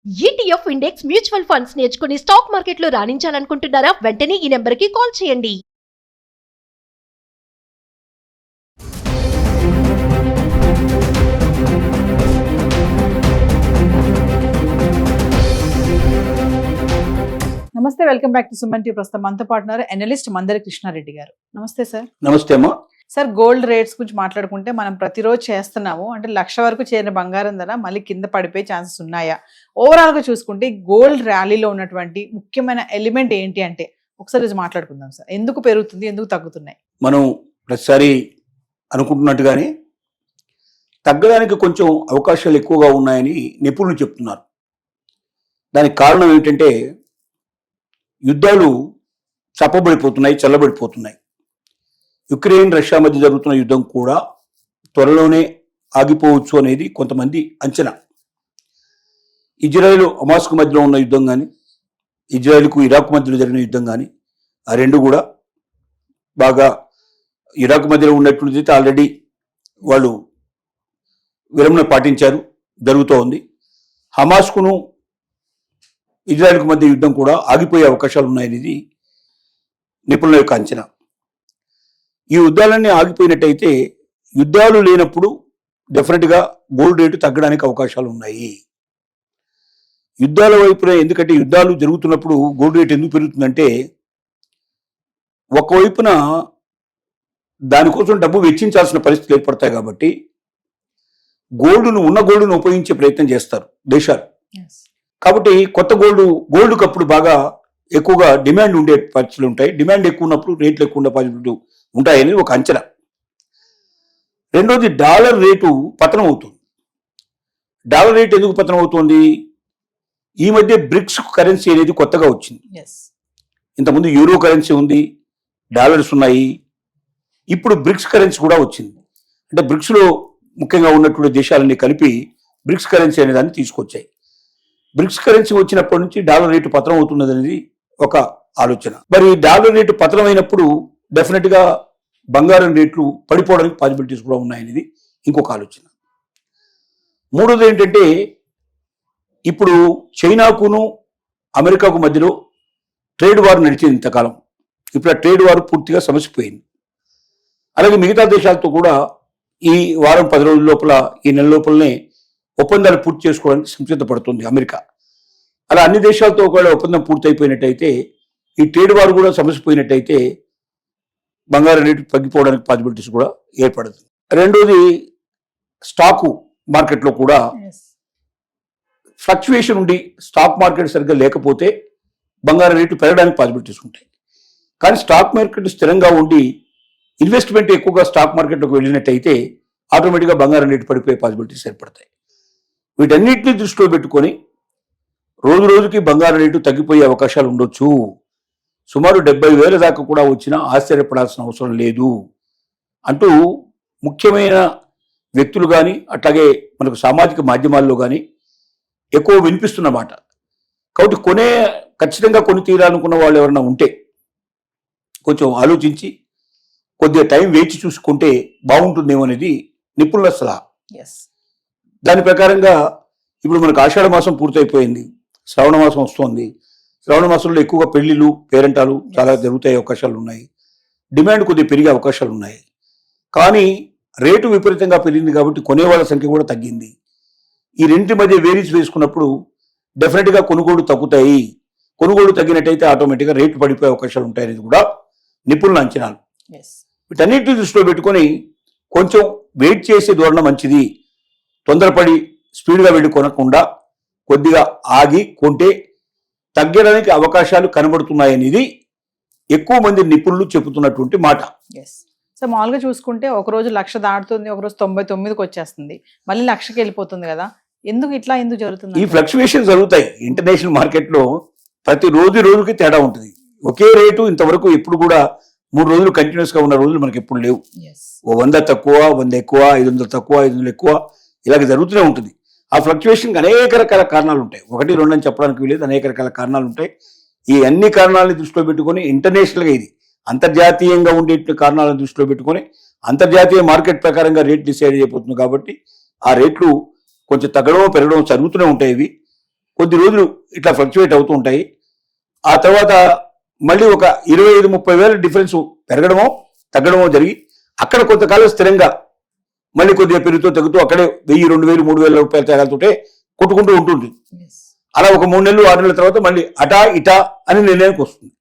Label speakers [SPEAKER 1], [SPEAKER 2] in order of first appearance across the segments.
[SPEAKER 1] ETF index mutual funds నేర్చుకుని stock మార్కెట్లో రాణించాలనుకుంటున్నారా? వెంటనే ఈ నెంబర్కి కాల్ చేయండి.
[SPEAKER 2] నమస్తే, welcome back to Suman TV. ప్రస్తుతం మనతో పాటున్నారు అనలిస్ట్ మందరి కృష్ణారెడ్డి గారు. నమస్తే సార్.
[SPEAKER 3] నమస్తే అమ్మా.
[SPEAKER 2] సార్, గోల్డ్ రేట్స్ గురించి మాట్లాడుకుంటే మనం ప్రతిరోజు చేస్తున్నాము అంటే 1,00,000 వరకు చేరిన బంగారం ధర మళ్ళీ కింద పడిపోయే ఛాన్సెస్ ఉన్నాయా? ఓవరాల్ గా చూసుకుంటే గోల్డ్ ర్యాలీలో ఉన్నటువంటి ముఖ్యమైన ఎలిమెంట్ ఏంటి అంటే ఒకసారి రోజు మాట్లాడుకుందాం సార్. ఎందుకు పెరుగుతుంది, ఎందుకు తగ్గుతున్నాయి?
[SPEAKER 3] మనం ప్రతిసారి అనుకుంటున్నట్టుగానే తగ్గడానికి కొంచెం అవకాశాలు ఎక్కువగా ఉన్నాయని నిపుణులు చెప్తున్నారు. దానికి కారణం ఏంటంటే యుద్ధాలు చల్లబడిపోతున్నాయి. యుక్రెయిన్ రష్యా మధ్య జరుగుతున్న యుద్ధం కూడా త్వరలోనే ఆగిపోవచ్చు అనేది కొంతమంది అంచనా. ఇజ్రాయెల్ హమాస్కు మధ్యలో ఉన్న యుద్ధం కానీ, ఇజ్రాయెల్కు ఇరాక్ మధ్యలో జరిగిన యుద్ధం కానీ, ఆ రెండు కూడా బాగా ఇరాక్ మధ్యలో ఉన్నటువంటిది ఆల్రెడీ వాళ్ళు విరమణ పాటించారు, జరుగుతూ ఉంది. హమాస్కును ఇజ్రాయెల్కు మధ్య యుద్ధం కూడా ఆగిపోయే అవకాశాలు ఉన్నాయనేది నిపుణుల యొక్క అంచనా. ఈ యుద్ధాలన్నీ ఆగిపోయినట్టయితే యుద్ధాలు లేనప్పుడు డెఫినెట్గా గోల్డ్ రేటు తగ్గడానికి అవకాశాలు ఉన్నాయి. యుద్ధాల వైపున, ఎందుకంటే యుద్ధాలు జరుగుతున్నప్పుడు గోల్డ్ రేటు ఎందుకు పెరుగుతుందంటే ఒకవైపున దానికోసం డబ్బు వెచ్చించాల్సిన పరిస్థితులు ఏర్పడతాయి కాబట్టి ఉన్న గోల్డ్ను ఉపయోగించే ప్రయత్నం చేస్తారు దేశాలు. కాబట్టి కొత్త గోల్డ్కి అప్పుడు బాగా ఎక్కువగా డిమాండ్ ఉండే పరిస్థితులు ఉంటాయి. డిమాండ్ ఎక్కువ ఉన్నప్పుడు రేట్లు ఎక్కువ ఉండే పరిస్థితులు ఉంటాయని ఒక అంచనా. రెండోది, డాలర్ రేటు పతనం అవుతుంది. డాలర్ రేటు ఎందుకు పతనం అవుతుంది? ఈ మధ్య బ్రిక్స్ కరెన్సీ అనేది కొత్తగా వచ్చింది. ఇంతకుముందు యూరో కరెన్సీ ఉంది, డాలర్స్ ఉన్నాయి. ఇప్పుడు బ్రిక్స్ కరెన్సీ కూడా వచ్చింది. అంటే బ్రిక్స్లో ముఖ్యంగా ఉన్నటువంటి దేశాలన్నీ కలిపి బ్రిక్స్ కరెన్సీ అనే దాన్ని తీసుకొచ్చాయి. బ్రిక్స్ కరెన్సీ వచ్చినప్పటి నుంచి డాలర్ రేటు పతనం అవుతున్నది అనేది ఒక ఆలోచన. మరి డాలర్ రేటు పతనం అయినప్పుడు డెఫినెట్ గా బంగారం రేట్లు పడిపోవడానికి పాసిబిలిటీస్ కూడా ఉన్నాయనేది ఇంకొక ఆలోచన. మూడోది ఏంటంటే, ఇప్పుడు చైనాకును అమెరికాకు మధ్యలో ట్రేడ్ వార్ నడిచింది ఇంతకాలం. ఇప్పుడు ఆ ట్రేడ్ వార్ పూర్తిగా సమసిపోయింది. అలాగే మిగతా దేశాలతో కూడా ఈ వారం 10 రోజుల లోపల, ఈ నెల లోపలనే ఒప్పందాలు పూర్తి చేసుకోవడానికి సంసిద్ధ పడుతుంది అమెరికా. అలా అన్ని దేశాలతో ఒకవేళ ఒప్పందం పూర్తయిపోయినట్టయితే, ఈ ట్రేడ్ వార్ కూడా సమసిపోయినట్టయితే బంగారం రేటు తగ్గిపోవడానికి పాసిబిలిటీస్ కూడా ఏర్పడుతుంది. రెండోది, స్టాకు మార్కెట్లో కూడా ఫ్లక్చువేషన్ ఉండి స్టాక్ మార్కెట్ సరిగ్గా లేకపోతే బంగారం రేటు పెరగడానికి పాసిబిలిటీస్ ఉంటాయి. కానీ స్టాక్ మార్కెట్ స్థిరంగా ఉండి ఇన్వెస్ట్మెంట్ ఎక్కువగా స్టాక్ మార్కెట్లోకి వెళ్ళినట్టయితే ఆటోమేటిక్గా బంగారం రేటు పడిపోయే పాసిబిలిటీస్ ఏర్పడతాయి. వీటన్నిటిని దృష్టిలో పెట్టుకొని రోజు రోజుకి బంగారం రేటు తగ్గిపోయే అవకాశాలు ఉండొచ్చు. సుమారు 70,000 దాకా కూడా వచ్చినా ఆశ్చర్యపడాల్సిన అవసరం లేదు అంటూ ముఖ్యమైన వ్యక్తులు కానీ, అట్లాగే మనకు సామాజిక మాధ్యమాల్లో కానీ ఎక్కువ వినిపిస్తున్న మాట. కాబట్టి ఖచ్చితంగా కొని తీరాలనుకున్న వాళ్ళు ఎవరైనా ఉంటే కొంచెం ఆలోచించి కొద్దిగా టైం వేచి చూసుకుంటే బాగుంటుందేమో అనేది నిపుణుల సలహా. దాని ప్రకారంగా ఇప్పుడు మనకు ఆషాఢ మాసం పూర్తయిపోయింది, శ్రావణ మాసం వస్తుంది. శ్రావణ మాసంలో ఎక్కువగా పెళ్లిళ్ళు, పేరెంటాలు చాలా జరుగుతాయి, అవకాశాలు ఉన్నాయి. డిమాండ్ కొద్దిగా పెరిగే అవకాశాలు ఉన్నాయి. కానీ రేటు విపరీతంగా పెరిగింది కాబట్టి కొనేవాళ్ళ సంఖ్య కూడా తగ్గింది. ఈ రెండింటి మధ్య వేరీస్ వేసుకున్నప్పుడు డెఫినెట్గా కొనుగోలు తగ్గుతాయి. కొనుగోలు తగ్గినట్టయితే ఆటోమేటిక్గా రేటు పడిపోయే అవకాశాలు ఉంటాయనేది కూడా నిపుణుల అంచనాలు. వీటన్నిటిని దృష్టిలో పెట్టుకొని కొంచెం వెయిట్ చేసే ధోరణి మంచిది. తొందరపడి స్పీడ్గా వెళ్ళి కొనకుండా కొద్దిగా ఆగి కొంటే తగ్గడానికి అవకాశాలు కనబడుతున్నాయనేది ఎక్కువ మంది నిపుణులు చెబుతున్నటువంటి మాట.
[SPEAKER 2] సో మామూలుగా చూసుకుంటే ఒకరోజు 1,00,000 దాటుతుంది, ఒకరోజు 99కి వచ్చేస్తుంది, మళ్ళీ 1,00,000కి వెళ్ళిపోతుంది కదా. ఎందుకు జరుగుతుంది?
[SPEAKER 3] ఈ ఫ్లక్చువేషన్ జరుగుతాయి ఇంటర్నేషనల్ మార్కెట్లో. ప్రతి రోజుకి తేడా ఉంటుంది. ఒకే రేటు ఇంతవరకు ఎప్పుడు కూడా 3 రోజులు కంటిన్యూస్ గా ఉన్న రోజులు మనకి ఎప్పుడు లేవు. 100 తక్కువ, 100 ఎక్కువ, 500 తక్కువ, 500 ఎక్కువ, ఇలాగ జరుగుతూనే ఉంటుంది. ఆ ఫ్లక్చువేషన్కి అనేక రకాల కారణాలు ఉంటాయి. 1, 2 అని చెప్పడానికి వీలేదు, అనేక రకాల కారణాలు ఉంటాయి. ఈ అన్ని కారణాలను దృష్టిలో పెట్టుకొని ఇంటర్నేషనల్గా, ఇది అంతర్జాతీయంగా ఉండే కారణాలను దృష్టిలో పెట్టుకొని అంతర్జాతీయ మార్కెట్ ప్రకారంగా రేట్ డిసైడ్ అయిపోతుంది. కాబట్టి ఆ రేట్లు కొంచెం తగ్గడం పెరగడం జరుగుతూనే ఉంటాయి. ఇవి కొద్ది రోజులు ఇట్లా ఫ్లక్చువేట్ అవుతూ ఉంటాయి. ఆ తర్వాత మళ్ళీ ఒక 25-30 వేల డిఫరెన్స్ పెరగడమో తగ్గడమో జరిగి అక్కడ కొంతకాలం స్థిరంగా మళ్ళీ కొద్దిగా పెరుగుతూ తగ్గుతూ అక్కడే 1000, 2000, 3000 రూపాయల తేడాలతోటే కొట్టుకుంటూ ఉంటుంది. అలా ఒక 3 నెలలు 6 నెలల తర్వాత మళ్ళీ అటా ఇటా అని నిర్ణయానికి వస్తుంది.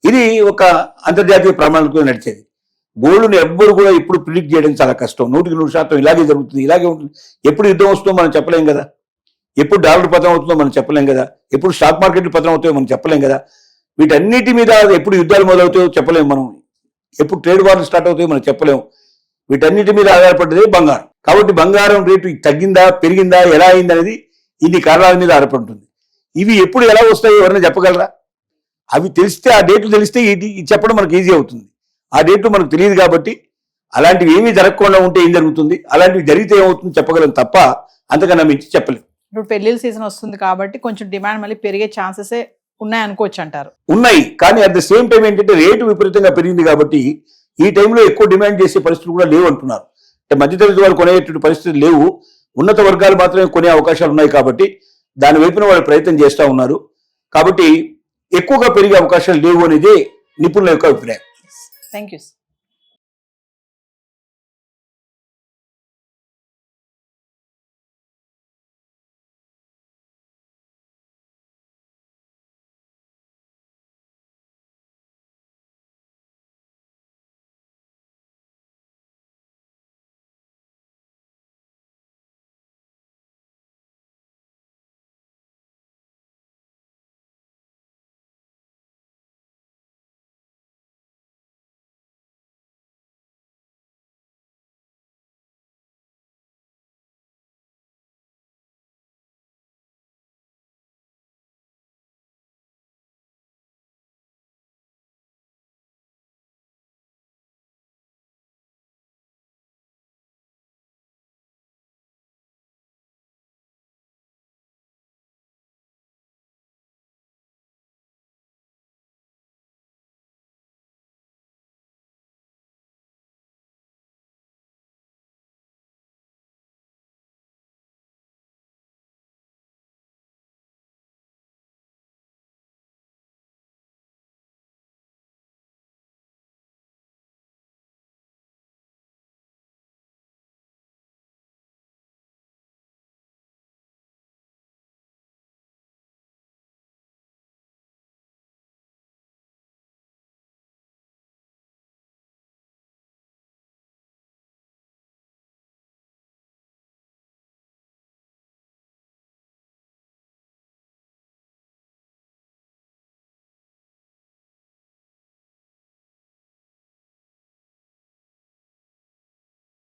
[SPEAKER 3] ఇది ఒక అంతర్జాతీయ ప్రమాణాలతో నడిచేది. గోల్డ్ని ఎవ్వరు కూడా ఇప్పుడు ప్రిడిక్ట్ చేయడం చాలా కష్టం. 100% ఇలాగే జరుగుతుంది, ఇలాగే ఉంటుంది. ఎప్పుడు యుద్ధం వస్తుందో మనం చెప్పలేం కదా, ఎప్పుడు డాలర్ పతనం అవుతుందో మనం చెప్పలేం కదా, ఎప్పుడు స్టాక్ మార్కెట్లు పతనం అవుతాయో మనం చెప్పలేం కదా. వీటన్నిటి మీద ఎప్పుడు యుద్ధాలు మొదలవుతాయో చెప్పలేము మనం, ఎప్పుడు ట్రేడ్ వార్లు స్టార్ట్ అవుతాయో మనం చెప్పలేము. వీటన్నిటి మీద ఆధారపడ్డదే బంగారం. కాబట్టి బంగారం రేటు తగ్గిందా పెరిగిందా ఎలా అయింది అనేది ఇన్ని కారణాల మీద ఆధారపడుతుంది. ఇవి ఎప్పుడు ఎలా వస్తాయో ఎవరైనా చెప్పగలరా? అవి తెలిస్తే, ఆ డేట్లు తెలిస్తే ఇది చెప్పడం మనకు ఈజీ అవుతుంది. ఆ డేట్లు మనకు తెలియదు కాబట్టి అలాంటివి ఏమీ జరగకుండా ఉంటే ఏం జరుగుతుంది, అలాంటివి జరిగితే ఏమవుతుంది చెప్పగలం తప్ప అంతకన్నా మించి చెప్పలేము.
[SPEAKER 2] ఇప్పుడు పెళ్లిళ్ళ సీజన్ వస్తుంది కాబట్టి కొంచెం డిమాండ్ మళ్ళీ పెరిగే ఛాన్సెస్ ఉన్నాయి అనుకోవచ్చు అంటారు.
[SPEAKER 3] ఉన్నాయి, కానీ అట్ ద సేమ్ టైం ఏంటంటే రేటు విపరీతంగా పెరిగింది కాబట్టి ఈ టైంలో ఎక్కువ డిమాండ్ చేసే పరిస్థితులు కూడా లేవు అంటున్నారు. అంటే మధ్యతరగతి వాళ్ళు కొనేటువంటి పరిస్థితులు లేవు, ఉన్నత వర్గాలు మాత్రమే కొనే అవకాశాలు ఉన్నాయి కాబట్టి దాని వైపున వాళ్ళు ప్రయత్నం చేస్తూ ఉన్నారు. కాబట్టి ఎక్కువగా పెరిగే అవకాశాలు లేవు అనేది నిపుణుల యొక్క అభిప్రాయం.
[SPEAKER 2] Thank you.